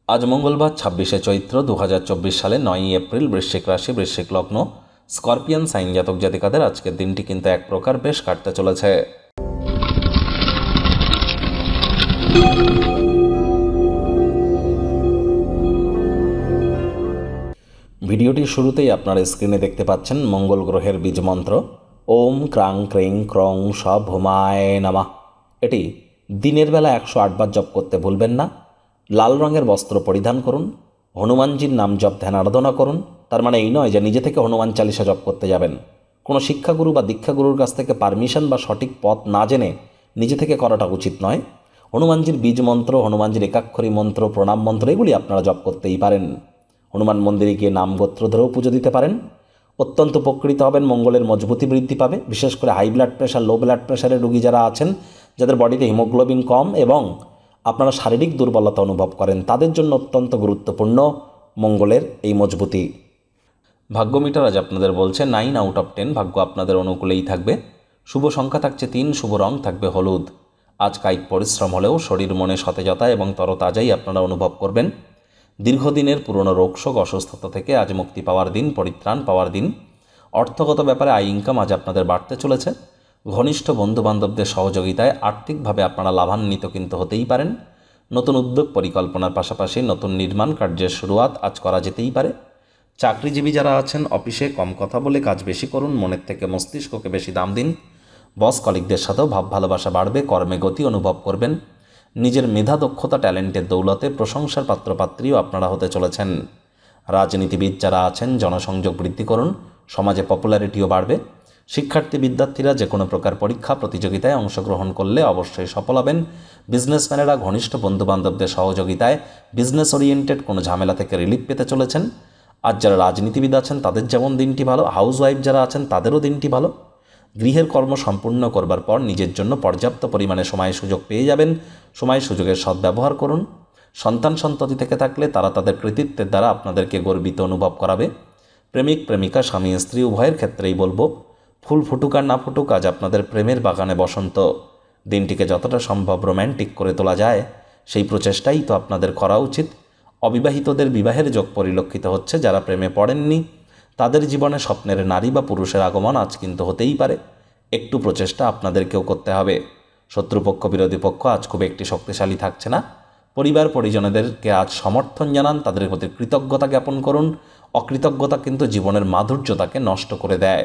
আজ মঙ্গলবার ২৬শে চৈত্র ২০২৪ সালে ৯ই এপ্রিল, বৃশ্চিক রাশি, বৃশ্চিক লগ্ন, স্করপিয়ান সাইন জাতক জাতিকাদের আজকের দিনটি কিন্তু এক প্রকার বেশ কাটতে চলেছে। ভিডিওটির শুরুতেই আপনার স্ক্রিনে দেখতে পাচ্ছেন মঙ্গল গ্রহের বীজ মন্ত্র ওম ক্রাং ক্রিং ক্রং সভমায় নমঃ। এটি দিনের বেলা ১০৮ বার জপ করতে ভুলবেন না। লাল রঙের বস্ত্র পরিধান করুন, হনুমানজির নাম জপ ধ্যান আরাধনা করুন। তার মানে এই নয় যে নিজে থেকে হনুমান চালিসা জপ করতে যাবেন। কোনো শিক্ষাগুরু বা দীক্ষাগুরুর কাছ থেকে পারমিশন বা সঠিক পথ না জেনে নিজে থেকে করাটা উচিত নয়। হনুমানজির বীজ মন্ত্র, হনুমানজির একাক্ষরী মন্ত্র, প্রণাম মন্ত্র এগুলি আপনারা জপ করতেই পারেন। হনুমান মন্দিরে গিয়ে নাম গোত্র ধরেও পুজো দিতে পারেন। অত্যন্ত উপকৃত হবেন, মঙ্গলের মজবুতি বৃদ্ধি পাবে। বিশেষ করে high blood pressure, low blood প্রেশারের রোগী যারা আছেন, যাদের বডিতে হিমোগ্লোবিন কম এবং আপনারা শারীরিক দুর্বলতা অনুভব করেন, তাদের জন্য অত্যন্ত গুরুত্বপূর্ণ মঙ্গলের এই মজবুতি। ভাগ্য মিটার আজ আপনাদের বলছে 9/10, ভাগ্য আপনাদের অনুকূলেই থাকবে। শুভ সংখ্যা থাকছে 3, শুভ রং থাকবে হলুদ। আজ কায়িক পরিশ্রম হলেও শরীর মনে সতেজতা এবং তরতাজাই আপনারা অনুভব করবেন। দীর্ঘদিনের পুরনো রোগশোক, অসুস্থতা থেকে আজ মুক্তি পাওয়ার দিন, পরিত্রাণ পাওয়ার দিন। অর্থগত ব্যাপারে আয় ইনকাম আজ আপনাদের বাড়তে চলেছে। ঘনিষ্ঠ বন্ধুবান্ধবদের সহযোগিতায় আর্থিকভাবে আপনারা লাভান্বিত কিন্তু হতেই পারেন। নতুন উদ্যোগ পরিকল্পনার পাশাপাশি নতুন নির্মাণ কার্যের শুরুয়াত আজ করা যেতেই পারে। চাকরিজীবী যারা আছেন, অফিসে কম কথা বলে কাজ বেশি করুন, মনের থেকে মস্তিষ্ককে বেশি দাম দিন। বস কলিগদের সাথেও ভাব ভালোবাসা বাড়বে, কর্মে গতি অনুভব করবেন। নিজের মেধা, দক্ষতা, ট্যালেন্টের দৌলতে প্রশংসার পাত্রপাত্রীও আপনারা হতে চলেছেন। রাজনীতিবিদ যারা আছেন, জনসংযোগ বৃদ্ধি করুন, সমাজে পপুলারিটিও বাড়বে। শিক্ষার্থী বিদ্যার্থীরা যে কোনো প্রকার পরীক্ষা প্রতিযোগিতায় অংশগ্রহণ করলে অবশ্যই সফল হবেন। বিজনেসম্যানেরা ঘনিষ্ঠ বন্ধুবান্ধবদের সহযোগিতায় বিজনেস ওরিয়েন্টেড কোনো ঝামেলা থেকে রিলিফ পেতে চলেছেন। আর যারা রাজনীতিবিদ আছেন তাদের যেমন দিনটি ভালো, হাউসওয়াইফ যারা আছেন তাদেরও দিনটি ভালো। গৃহের কর্ম সম্পূর্ণ করবার পর নিজের জন্য পর্যাপ্ত পরিমাণে সময় সুযোগ পেয়ে যাবেন। সময় সুযোগের সদ্ব্যবহার করুন। সন্তান সন্ততি থেকে থাকলে তারা তাদের কৃতিত্বের দ্বারা আপনাদেরকে গর্বিত অনুভব করাবে। প্রেমিক প্রেমিকা, স্বামী স্ত্রী উভয়ের ক্ষেত্রেই বলবো, ফুল ফুটুক আর না ফুটুক, আজ আপনাদের প্রেমের বাগানে বসন্ত। দিনটিকে যতটা সম্ভব রোম্যান্টিক করে তোলা যায় সেই প্রচেষ্টাই তো আপনাদের করা উচিত। অবিবাহিতদের বিবাহের যোগ পরিলক্ষিত হচ্ছে। যারা প্রেমে পড়েননি তাদের জীবনে স্বপ্নের নারী বা পুরুষের আগমন আজ কিন্তু হতেই পারে। একটু প্রচেষ্টা আপনাদেরকেও করতে হবে। শত্রুপক্ষ, বিরোধী পক্ষ আজ খুব একটি শক্তিশালী থাকছে না। পরিবার পরিজনদেরকে আজ সমর্থন জানান, তাদের প্রতি কৃতজ্ঞতা জ্ঞাপন করুন। অকৃতজ্ঞতা কিন্তু জীবনের মাধুর্যতাকে নষ্ট করে দেয়।